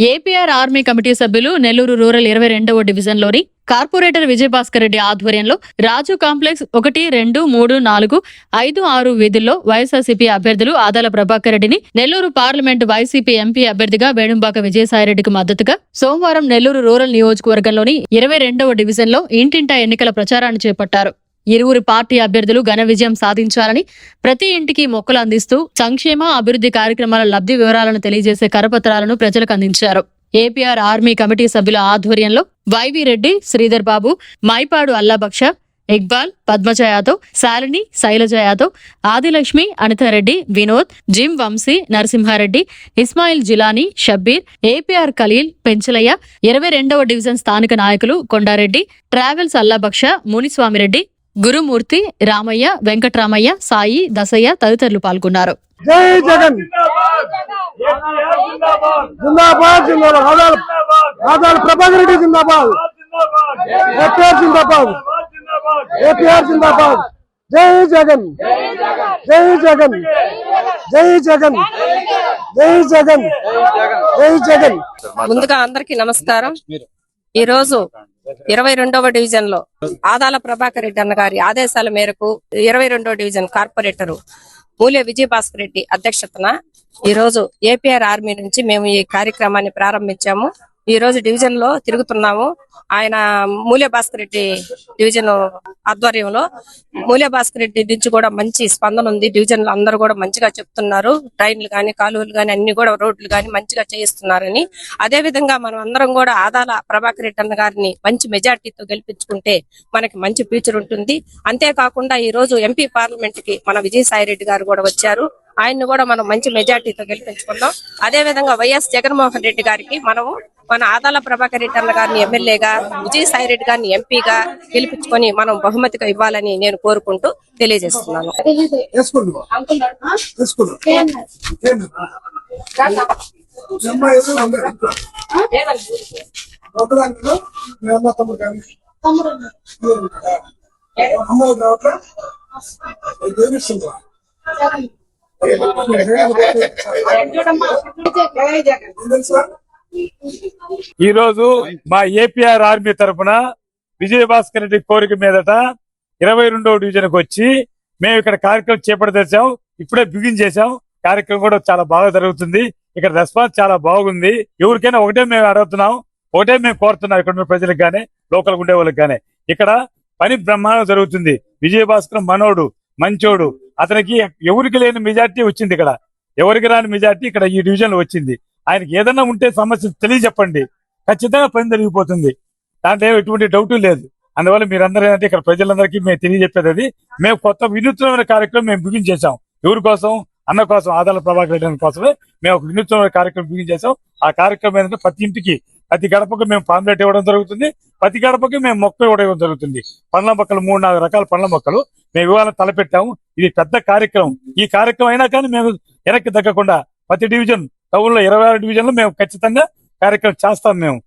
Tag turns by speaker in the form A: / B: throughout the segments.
A: APR army committee సభ్యులు Nellore rural 22వ డివిజన్లోని corporator Vijayabhaskar Reddy ఆధ్వర్యంలో రాజు కాంప్లెక్స్ 1, 2, 3, 4, 5, 6 వీధుల్లో వైఎస్ఆర్సీపీ అభ్యర్థులు ఆదాల ప్రభాకర్ రెడ్డిని, నెల్లూరు పార్లమెంటు వైసీపీ ఎంపీ అభ్యర్థిగా వేణుంబాక విజయసాయిరెడ్డికి మద్దతుగా సోమవారం నెల్లూరు రూరల్ నియోజకవర్గంలోని 22వ డివిజన్లో ఇంటింటా ఎన్నికల ప్రచారాన్ని చేపట్టారు. ఇరువురి పార్టీ అభ్యర్థులు ఘన విజయం సాధించాలని ప్రతి ఇంటికి మొక్కలు అందిస్తూ సంక్షేమ అభివృద్ధి కార్యక్రమాల లబ్ధి వివరాలను తెలియజేసే కరపత్రాలను ప్రజలకు అందించారు. ఏపీఆర్ ఆర్మీ కమిటీ సభ్యుల ఆధ్వర్యంలో వైవి రెడ్డి, శ్రీధర్ బాబు, మైపాడు అల్లాబక్ష, ఇక్బాల్, పద్మజ యాదవ్, శాలిని, శైలజ యాదవ్, ఆదిలక్ష్మి, అనితారెడ్డి, వినోద్, జిమ్ వంశీ, నరసింహారెడ్డి, ఇస్మాయిల్ జిలానీ, షబ్బీర్, ఏపీఆర్ ఖలీల్, పెంచలయ్య, 22వ డివిజన్ స్థానిక నాయకులు కొండారెడ్డి, ట్రావెల్స్ అల్లాబక్ష, మునిస్వామిరెడ్డి, గురుమూర్తి, రామయ్య, వెంకట్రామయ్య, సాయి, దసయ్య తదితరులు పాల్గొన్నారు.
B: జై జగన్ జిందాబాద్ జిందాబాద్ ఆదాల ప్రభాకర్ రెడ్డి జిందాబాద్ ఏపీఆర్ జిందాబాద్ ఏపీఆర్ జిందాబాద్ జై జగన్ జై జగన్ జై జగన్ జై జగన్ జై జగన్.
C: ముందుగా అందరికీ నమస్కారం. ఈ రోజు 22వ డివిజన్ లో ఆదాల ప్రభాకర్ రెడ్డి అన్న గారి ఆదేశాల మేరకు 22వ డివిజన్ కార్పొరేటర్ మూల్య విజయభాస్కర్ రెడ్డి అధ్యక్షతన ఈ రోజు ఏపీఆర్ ఆర్మీ నుంచి మేము ఈ కార్యక్రమాన్ని ప్రారంభించాము. ఈ రోజు డివిజన్ లో తిరుగుతున్నాము. ఆయన మూల్య భాస్కర్ రెడ్డి డివిజన్ ఆధ్వర్యంలో మూల్య భాస్కర్ రెడ్డి నుంచి కూడా మంచి స్పందన ఉంది. డివిజన్ లో అందరూ కూడా మంచిగా చెప్తున్నారు. ట్రైన్లు గాని, కాలువలు గాని, అన్ని కూడా రోడ్లు గాని మంచిగా చేయిస్తున్నారని. అదే విధంగా మనం అందరం కూడా ఆదాల ప్రభాకర్ రెడ్డి అన్న గారిని మంచి మెజార్టీతో గెలిపించుకుంటే మనకి మంచి ఫ్యూచర్ ఉంటుంది. అంతేకాకుండా ఈ రోజు ఎంపీ పార్లమెంట్ కి మన విజయసాయి రెడ్డి గారు కూడా వచ్చారు. ఆయన్ని కూడా మనం మంచి మెజార్టీతో గెలిపించుకున్నాం. అదే విధంగా వైఎస్ జగన్మోహన్ రెడ్డి గారికి మనము మన ఆదాల ప్రభాకర్ రెడ్డి అన్న గారిని ఎమ్మెల్యేగా, విజయసాయి రెడ్డి గారిని ఎంపీగా గెలిపించుకొని మనం బహుమతిగా ఇవ్వాలని నేను కోరుకుంటూ తెలియజేస్తున్నాను.
D: ఈ రోజు మా ఏపీఆర్ ఆర్మీ తరఫున విజయభాస్కర్ రెడ్డి కోరిక మీదట 22వ డివిజన్ కు వచ్చి మేము ఇక్కడ కార్యక్రమం చేపడదలిచాం. ఇప్పుడే బిగిన్ చేశాం. కార్యక్రమం కూడా చాలా బాగా జరుగుతుంది. ఇక్కడ రెస్పాన్స్ చాలా బాగుంది. ఎవరికైనా ఒకటే మేము అడుగుతున్నాం, ఒకటే మేము కోరుతున్నాం. ఇక్కడ ఉన్న ప్రజలకు గానీ, లోకల్ ఉండే వాళ్ళకి గానీ ఇక్కడ పని బ్రహ్మాండం జరుగుతుంది. విజయభాస్కర్ మనోడు, మంచోడు. అతనికి ఎవరికి లేని మెజార్టీ వచ్చింది. ఇక్కడ ఎవరికి రాని మెజార్టీ ఇక్కడ ఈ డివిజన్ లో వచ్చింది. ఆయనకి ఏదన్నా ఉంటే సమస్య తెలియజెప్పండి, ఖచ్చితంగా పని జరిగిపోతుంది. దాంట్లో ఎటువంటి డౌట్ లేదు. అందువల్ల మీరందరూ ఏంటంటే ఇక్కడ ప్రజలందరికీ మేము తెలియజెప్పేది అది, మేము కొత్త వినూత్నమైన కార్యక్రమం మేము బిగిన్ చేశాం. ఎవరి కోసం? అన్న కోసం, ఆదాల ప్రభాకర్ రెడ్డి కోసమే మేము ఒక వినూత్నమైన కార్యక్రమం బిగిన్ చేశాం. ఆ కార్యక్రమం ఏంటంటే ప్రతి ఇంటికి, ప్రతి గడపకు మేము పాంప్లెట్ ఇవ్వడం జరుగుతుంది. ప్రతి గడపకి మేము మొక్క ఇవ్వడం జరుగుతుంది. పండ్ల మొక్కలు 3-4 రకాల పండ్ల మొక్కలు మేము ఇవ్వాలని తలపెట్టాము. ఇది పెద్ద కార్యక్రమం. ఈ కార్యక్రమం అయినా కానీ మేము వెనక్కి తగ్గకుండా ప్రతి డివిజన్, టౌన్ లో 26 డివిజన్ లో మేము ఖచ్చితంగా కార్యక్రమం చేస్తాం. మేము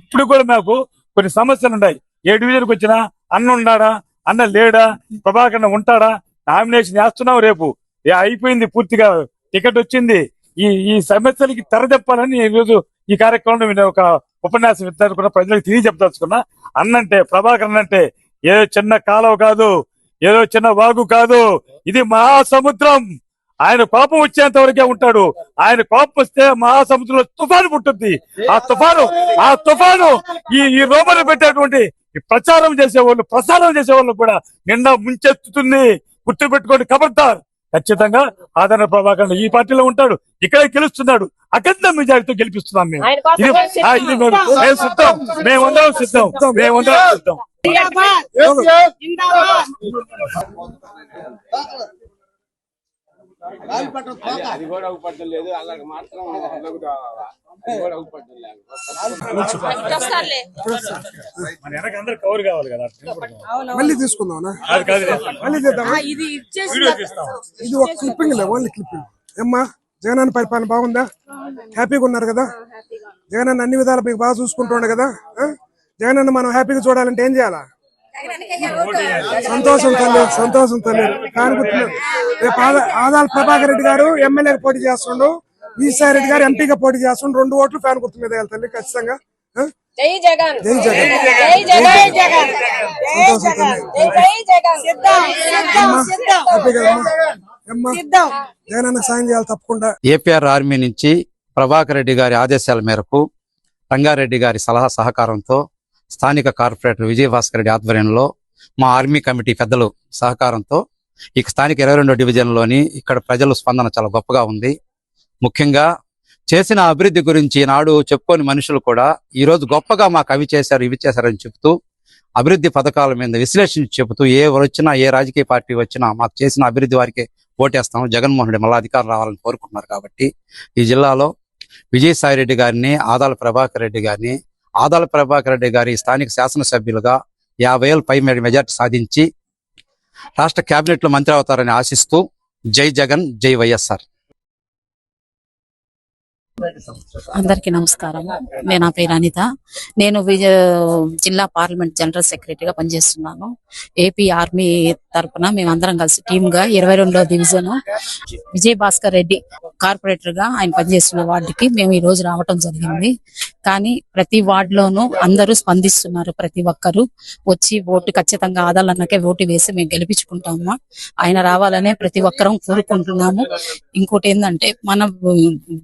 D: ఇప్పుడు కూడా మాకు కొన్ని సమస్యలు ఉన్నాయి. ఏ డివిజన్ కి వచ్చినా అన్న ఉన్నాడా, అన్న లేడా, ప్రభాకర్ ఉంటాడా, నామినేషన్ వేస్తున్నాం, రేపు అయిపోయింది, పూర్తిగా టికెట్ వచ్చింది. ఈ సమస్యలకి తెరదెప్పాలని ఈ రోజు ఈ కార్యక్రమంలో నేను ఒక ఉపన్యాసం ఇద్దానుకున్నా, ప్రజలకు తెలియజెప్పదలుచుకున్నా. అన్నంటే ప్రభాకర్ అన్నంటే ఏదో చిన్న కాలువ కాదు, ఏదో చిన్న వాగు కాదు, ఇది మహాసముద్రం. ఆయన కోపం వచ్చేంత వరకే ఉంటాడు. ఆయన కోపం వస్తే మహాసముద్రంలో తుఫాను పుట్టుద్ది. ఆ తుఫాను ఈ రోమను పెట్టేటువంటి ప్రచారం చేసేవాళ్ళు, ప్రసారం చేసేవాళ్ళు కూడా నిండా ముంచెత్తుతుంది. గుర్తు పెట్టుకోండి, ఖబర్దార్. ఖచ్చితంగా ఆదరణ ప్రభాకర్ ఈ పార్టీలో ఉంటాడు, ఇక్కడే గెలుస్తున్నాడు. అఖండ మెజారిటీతో గెలిపిస్తున్నాం మేము. ఇది మేము సిద్ధం, మేమందరం సిద్ధం, మేమందరం సిద్ధం.
E: అది కూడా ఊపట్టలేదు, అలాగే మాత్రం
D: కవర్ కావాలి కదా,
B: మళ్ళీ తీసుకుందాం. ఇది ఒక క్లిప్పింగ్ లే, ఓన్లీ క్లిప్పింగ్. ఏమ్మా జగనన్న పరిపాలన బాగుందా? హ్యాపీగా ఉన్నారు కదా? జగనన్న అన్ని విధాలు మీకు బాగా చూసుకుంటుండే కదా? జగనన్న మనం హ్యాపీగా చూడాలంటే ఏం చేయాలా? సంతోషం తల్లి, సంతోషం తల్లి. కానీ రేపు ఆదాల ప్రభాకర్ రెడ్డి గారు ఎమ్మెల్యేకి పోటీ చేస్తుండు. విజయసాయి రెడ్డి గారు ఎంపీగా పోటీ చేస్తాం, 2 ఓట్లు ఫ్యాన్ గుర్తు మీద వెళ్తాను ఖచ్చితంగా. ఆ?
C: జై జగన్
B: జై జగన్. హ్యాపీ కదమ్మా? ఏమ్మా? జగనన్న సాయం చేయాలి తప్పకుండా.
F: ఏపీఆర్ ఆర్మీ నుంచి ప్రభాకర్ రెడ్డి గారి ఆదేశాల మేరకు రంగారెడ్డి గారి సలహా సహకారంతో స్థానిక కార్పొరేటర్ విజయభాస్కర్ రెడ్డి ఆధ్వర్యంలో మా ఆర్మీ కమిటీ పెద్దలు సహకారంతో ఈ స్థానిక 22వ డివిజన్లోని ఇక్కడ ప్రజల స్పందన చాలా గొప్పగా ఉంది. ముఖ్యంగా చేసిన అభివృద్ధి గురించి నాడు చెప్పుకోని మనుషులు కూడా ఈ రోజు గొప్పగా మాకు అవి చేశారు ఇవి చేశారని చెప్తూ అభివృద్ధి పథకాల మీద విశ్లేషించి చెబుతూ ఏ వచ్చినా ఏ రాజకీయ పార్టీ వచ్చినా మాకు చేసిన అభివృద్ధి వారికి ఓటేస్తాం, జగన్మోహన్ రెడ్డి మళ్ళా అధికారం రావాలని కోరుకుంటున్నారు. కాబట్టి ఈ జిల్లాలో విజయసాయి రెడ్డి గారిని, ఆదాల ప్రభాకర్ రెడ్డి గారిని, ఆదాల ప్రభాకర్ రెడ్డి గారి స్థానిక శాసనసభ్యులుగా 50,000 పై మెజార్టీ సాధించి రాష్ట్ర కేబినెట్ లో మంత్రి అవుతారని ఆశిస్తూ జై జగన్ జై వైఎస్ఆర్.
G: అందరికీ నమస్కారం. నా పేరు అనిత. నేను జిల్లా పార్లమెంట్ జనరల్ సెక్రటరీగా పనిచేస్తున్నాను. ఏపీ ఆర్మీ తరఫున మేమందరం కలిసి టీమ్ గా 22వ డివిజన్ విజయభాస్కర్ రెడ్డి కార్పొరేటర్ గా ఆయన పనిచేస్తున్న వార్డుకి మేము ఈ రోజు రావటం జరిగింది. కానీ ప్రతి వార్డులోనూ అందరూ స్పందిస్తున్నారు. ప్రతి ఒక్కరూ వచ్చి ఓటు ఖచ్చితంగా ఆదాలన్నకే ఓటు వేసి మేము గెలిపించుకుంటాము. ఆయన రావాలనే ప్రతి ఒక్కరం కోరుకుంటున్నాము. ఇంకోటి ఏంటంటే మన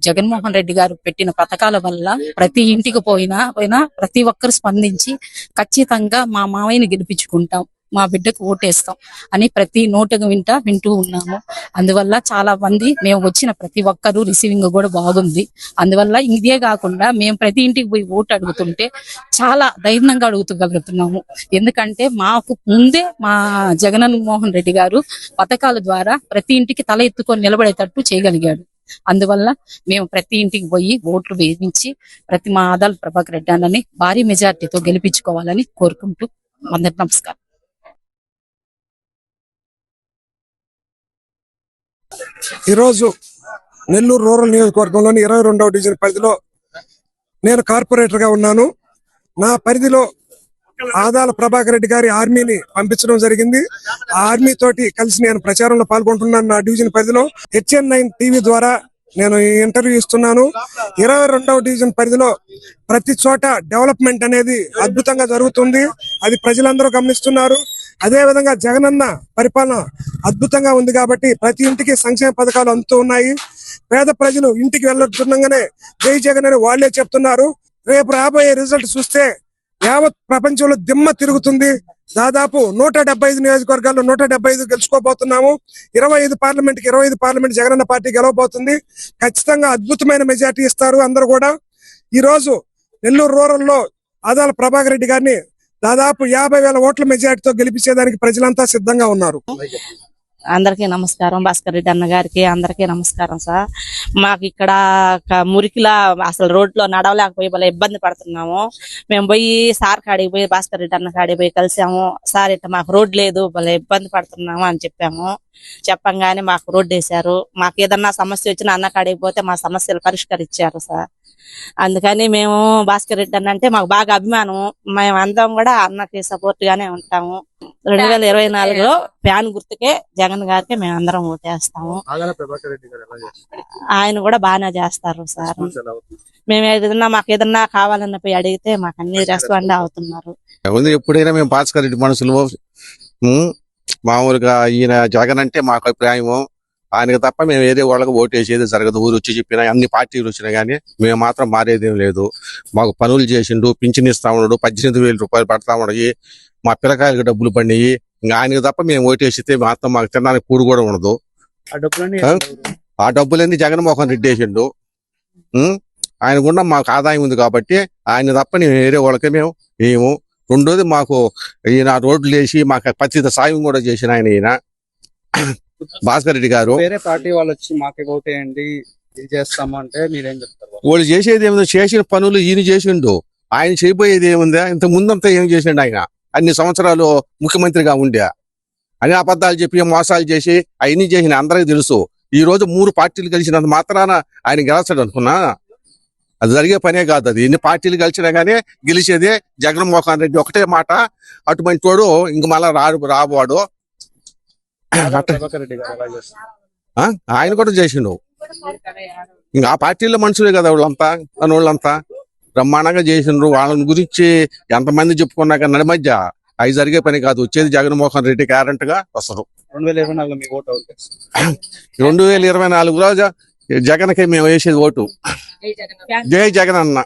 G: జగన్మోహన్ రెడ్డి గారు పెట్టిన పథకాల వల్ల ప్రతి ఇంటికి పోయినా ప్రతి ఒక్కరు స్పందించి ఖచ్చితంగా మా మావయ్యని గెలిపించుకుంటాం, మా బిడ్డకు ఓటేస్తాం అని ప్రతి నోటుగా వింటూ ఉన్నాము. అందువల్ల చాలా మంది మేము వచ్చిన ప్రతి ఒక్కరు రిసీవింగ్ కూడా బాగుంది. అందువల్ల ఇదే కాకుండా మేము ప్రతి ఇంటికి పోయి ఓటు అడుగుతుంటే చాలా ధైర్యంగా అడుగుతగలుగుతున్నాము. ఎందుకంటే మాకు ముందే మా జగన్మోహన్ రెడ్డి గారు పథకాల ద్వారా ప్రతి ఇంటికి తల ఎత్తుకొని నిలబడేటట్టు చేయగలిగాడు. అందువల్ల మేము ప్రతి ఇంటికి పోయి ఓట్లు వేయించి ప్రతి మా ఆదాల ప్రభాకర్ రెడ్డి అన్నని భారీ మెజార్టీతో గెలిపించుకోవాలని కోరుకుంటూ అందరికి నమస్కారం.
B: ఈరోజు నెల్లూరు రూరల్ నియోజకవర్గంలోని 22వ డివిజన్ పరిధిలో నేను కార్పొరేటర్ గా ఉన్నాను. నా పరిధిలో ఆదాల ప్రభాకర్ రెడ్డి గారి ఆర్మీని పంపించడం జరిగింది. ఆ ఆర్మీ తోటి కలిసి నేను ప్రచారంలో పాల్గొంటున్నాను. నా డివిజన్ పరిధిలో HN9 టీవీ ద్వారా నేను ఈ ఇంటర్వ్యూ ఇస్తున్నాను. 22వ డివిజన్ పరిధిలో ప్రతి చోట డెవలప్మెంట్ అనేది అద్భుతంగా జరుగుతుంది. అది ప్రజలందరూ గమనిస్తున్నారు. అదే విధంగా జగనన్న పరిపాలన అద్భుతంగా ఉంది కాబట్టి ప్రతి ఇంటికి సంక్షేమ పథకాలు అందుతూ ఉన్నాయి. పేద ప్రజలు ఇంటికి వెళ్తుండగానే జై జగన్ అని వాళ్లే చెప్తున్నారు. రేపు రాబోయే రిజల్ట్ చూస్తే యావత్ ప్రపంచంలో దిమ్మ తిరుగుతుంది. దాదాపు 175 నియోజకవర్గాల్లో 175 గెలుచుకోబోతున్నాము. 25 పార్లమెంట్ జగనన్న పార్టీ గెలవబోతుంది. ఖచ్చితంగా అద్భుతమైన మెజార్టీ ఇస్తారు అందరూ కూడా. ఈ రోజు నెల్లూరు రూరల్లో ఆదాల ప్రభాకర్ రెడ్డి గారిని దాదాపు 50,000 ఓట్ల మెజార్టీతో గెలిపించేదానికి ప్రజలంతా సిద్ధంగా ఉన్నారు.
G: అందరికీ నమస్కారం. భాస్కర్ రెడ్డి అన్న గారికి అందరికీ నమస్కారం సార్. మాకు ఇక్కడ మురికిలా అసలు రోడ్లో నడవలేకపోయి భలే ఇబ్బంది పడుతున్నాము. మేము పోయి సార్ కాడికి పోయి భాస్కర్ రెడ్డి అన్న కాడికి పోయి కలిసాము. సార్ ఇట్లా మాకు రోడ్ లేదు, భలే ఇబ్బంది పడుతున్నాము అని చెప్పాము. చెప్పంగానే మాకు రోడ్డు వేశారు. మాకు ఏదన్నా సమస్య వచ్చినా అన్న కాడికి పోతే మా సమస్యలు పరిష్కరించారు సార్. అందుకని మేము భాస్కర్ రెడ్డి అన్న అంటే మాకు బాగా అభిమానం. మేము అందరం కూడా అన్నకి సపోర్ట్ గానే ఉంటాము. 2024లో ఫ్యాన్ గుర్తుకే జగన్ గారికి మేము అందరం ఓటేస్తాము. ఆయన కూడా బాగానే చేస్తారు సార్. మేము ఏదన్నా మాకు ఏదన్నా కావాలన్న పోయి అడిగితే మాకు అన్ని రెస్పాండ్ అవుతున్నారు.
E: ఎప్పుడైనా మేము భాస్కర్ రెడ్డి మనుషులు మామూలుగా ఈయన జగన్ అంటే మాకు అభిప్రాయము. ఆయనకు తప్ప మేము వేరే వాళ్ళకి ఓటు వేసేది జరగదు. ఊరు వచ్చి చెప్పినా అన్ని పార్టీలు వచ్చినా గానీ మేము మాత్రం మారేదేం లేదు. మాకు పనులు చేసిండు, పింఛన్ ఇస్తా ఉన్నాడు, 18,000 రూపాయలు పడతా ఉన్నాయి. మా పిల్లకాయలకు డబ్బులు పడినాయి. ఇంకా ఆయనకు తప్ప మేము ఓటు వేసితే మాత్రం మాకు తినడానికి కూడు కూడా ఉండదు. ఆ డబ్బులన్నీ జగన్మోహన్ రెడ్డి వేసిండు. ఆయన కూడా మాకు ఆదాయం ఉంది కాబట్టి ఆయన తప్ప నేను వేరే వాళ్ళకి మేము ఏమో. రెండోది మాకు ఈయన రోడ్లు వేసి మాకు పచ్చిత సాయం కూడా చేసిన ఈయన భాస్కర్ రెడ్డి గారు.
H: వేరే పార్టీ వాళ్ళు వచ్చి మాకే ఓటేయండి ఇది చేస్తాము అంటే మీరేం చెప్తారు?
E: వాళ్ళు చేసేది ఏముందో, చేసిన పనులు ఈయన చేసిండు. ఆయన చేయబోయేది ఏముందా? ఇంత ముందంతా ఏం చేసిండు ఆయన? అన్ని సంవత్సరాలు ముఖ్యమంత్రిగా ఉండే అని అబద్ధాలు చెప్పి మోసాలు చేసి అవన్నీ చేసిన అందరికీ తెలుసు. ఈ రోజు 3 పార్టీలు కలిసినంత మాత్రాన ఆయన గెలుస్తాడు అనుకున్నా? అది జరిగే పనే కాదు. అది ఎన్ని పార్టీలు కలిసినా గానీ గెలిచేదే జగన్మోహన్ రెడ్డి ఒకటే మాట. అటువంటి వాడు ఇంక మళ్ళా రాబోడు. ఆయన కూడా చేసిండు. ఇంకా ఆ పార్టీలో మనుషులే కదా వాళ్ళంతా అని వాళ్ళంతా బ్రహ్మాండంగా చేసిండ్రు. వాళ్ళని గురించి ఎంతమంది చెప్పుకున్నాక నడి మధ్య అవి జరిగే పని కాదు. వచ్చేది జగన్మోహన్ రెడ్డి గ్యారెంట్ గా వస్తారు.
H: 2024 మీ ఓటు అవుట్
E: 2024 జగన్కి మేము వేసేది ఓటు. జై జగన్ అన్న.